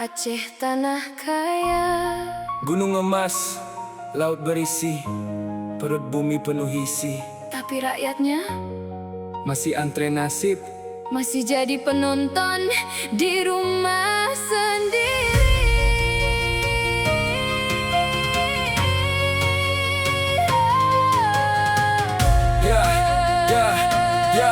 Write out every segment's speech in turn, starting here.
Aceh tanah kaya. Gunung emas, laut berisi, perut bumi penuh isi. Tapi rakyatnya Masih antre nasib. masih jadi penonton di rumah sendiri. Ya, ya, ya,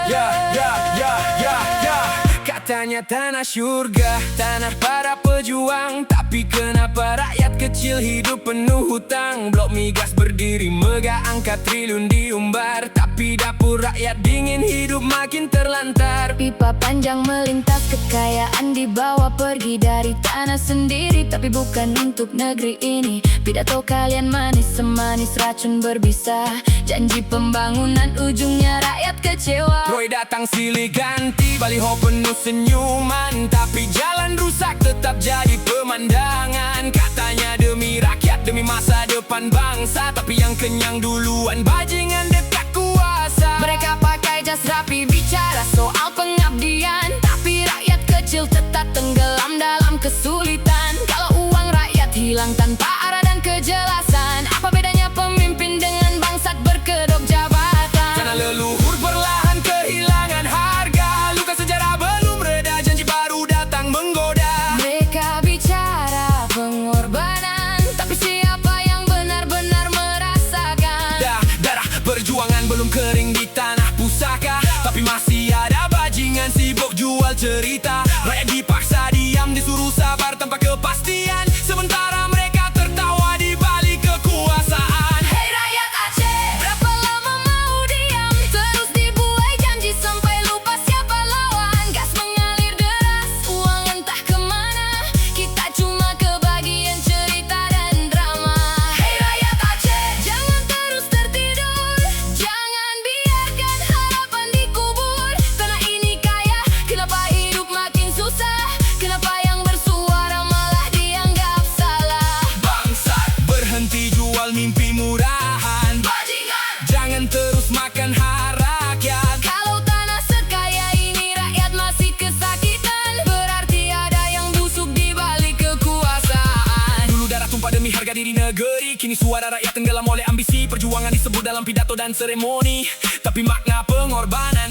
ya, ya, ya, ya, ya. Katanya tanah surga, tanah para pejuang. Tapi kenapa rakyat kecil hidup penuh hutang? Blok migas berdiri megah, angka triliun diumbar. Tapi dapur rakyat dingin, hidup makin terlantar. Pipa panjang melintas, kekayaan dibawa pergi dari tanah sendiri. Tapi bukan untuk negeri ini. Pidato kalian manis semanis racun berbisa. Janji pembangunan ujungnya rakyat kecewa. Roy datang silih ganti, baliho penuh senyuman. Tapi jalan rusak tetap jadi pemandangan. Katanya demi rakyat, demi masa depan bangsa. Tapi yang kenyang duluan bajingan dekat kuasa. Mereka pakai jas rapi bicara soal pengabdian. Tapi rakyat kecil tetap tenggelam dalam kesulitan. Kalau uang rakyat hilang tanpa arah dan kejelasan, apa bedanya pemimpin dengan bangsat berkedok jabatan? Karena leluhur perlahan kehilangan harga. Luka sejarah belum reda, janji baru datang menggoda. Mereka bicara pengorbanan, tapi siapa yang benar-benar merasakan? Darah perjuangan belum kering di tanah pusaka. Tapi masih ada bajingan sibuk jual cerita. Rakyat dipaksa diam, disuruh sabar tanpa kepastian. Sementara mereka tertawa di balik kekuasaan. Hei rakyat Aceh, berapa lama mau diam? Terus dibuai janji sampai lupa siapa lawan. Gas mengalir deras, uang entah kemana. Kita cuma kebagian cerita dan drama. Hei rakyat Aceh, jangan terus tertidur. Jangan biarkan harapan dikubur. Tanah ini kaya, kenapa hidup makin susah? Kenapa yang bersuara malah dianggap salah? Bangsat, berhenti jual mimpi murahan. Bajingan! Jangan terus makan hak rakyat. Kalau tanah sekaya ini rakyat masih kesakitan, berarti ada yang busuk di balik kekuasaan. Dulu darah tumpah demi harga diri negeri. Kini suara rakyat tenggelam oleh ambisi. Perjuangan disebut dalam pidato dan seremoni. Tapi makna pengorbanan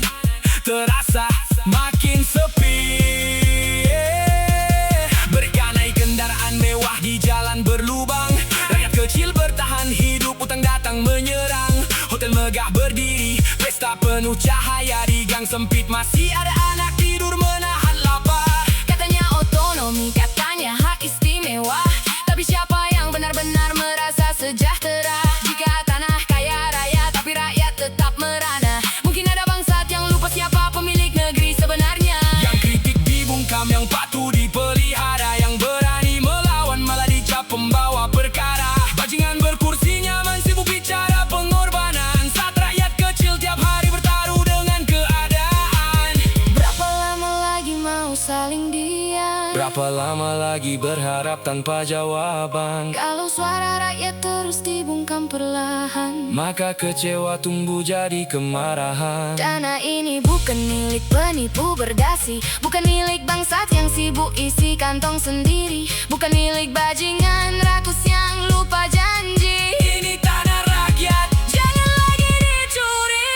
terasa makin sepi. Mereka naik kendaraan mewah di jalan berlubang. Rakyat kecil bertahan hidup, utang datang menyerang. Hotel megah berdiri, pesta penuh cahaya. Di gang sempit masih ada anak tidur menahan lapar. Katanya otonomi, katanya hak istimewa. Tapi siapa yang benar-benar merasa sejahtera? Jika tanah kaya raya, tapi rakyat tetap merana. Mungkin ada bangsat yang lupa siapa pemilik negeri sebenarnya. Yang kritik dibungkam, yang patuh dipelihara. Yang berani melawan malah dicap pembawa perkara. Bajingan berkursi nyaman sibuk bicara pengorbanan. Saat rakyat kecil tiap hari bertaruh dengan keadaan. Berapa lama lagi mau saling diam? Berapa lama lagi berharap tanpa jawaban? Kalau suara rakyat terus dibungkam perlahan, Maka kecewa tumbuh jadi kemarahan. tanah ini bukan milik penipu berdasi, bukan milik bangsat yang sibuk isi kantong sendiri, bukan milik bajingan rakus yang lupa janji. Ini tanah rakyat, Jangan lagi dicuri.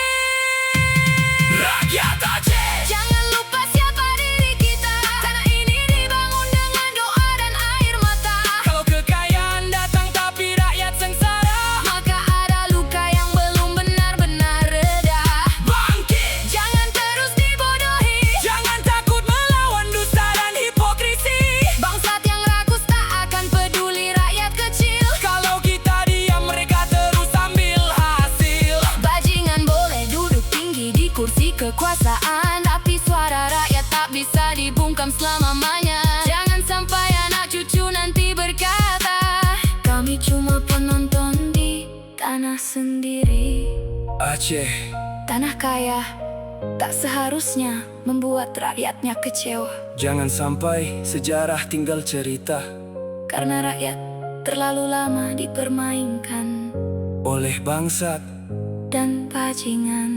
rakyat Aceh. Jangan lupa siapa diri kita. Tanah ini dibangun dengan doa dan air mata. Kalau kekayaan datang tapi rakyat sengsara, Maka ada luka yang belum benar-benar reda. bangkit. Jangan terus dibodohi. Jangan takut melawan dusta dan hipokrisi. Bangsat yang rakus tak akan peduli rakyat kecil. Kalau kita diam mereka terus ambil hasil. Bajingan boleh duduk tinggi di kursi kekuasaan, tapi suara rakyat tak bisa dibungkam selamanya. Jangan sampai anak cucu nanti berkata, kami cuma penonton di tanah sendiri. Aceh, Tanah kaya tak seharusnya membuat rakyatnya kecewa, jangan sampai sejarah tinggal cerita karena rakyat terlalu lama dipermainkan oleh bangsat. dan bajingan.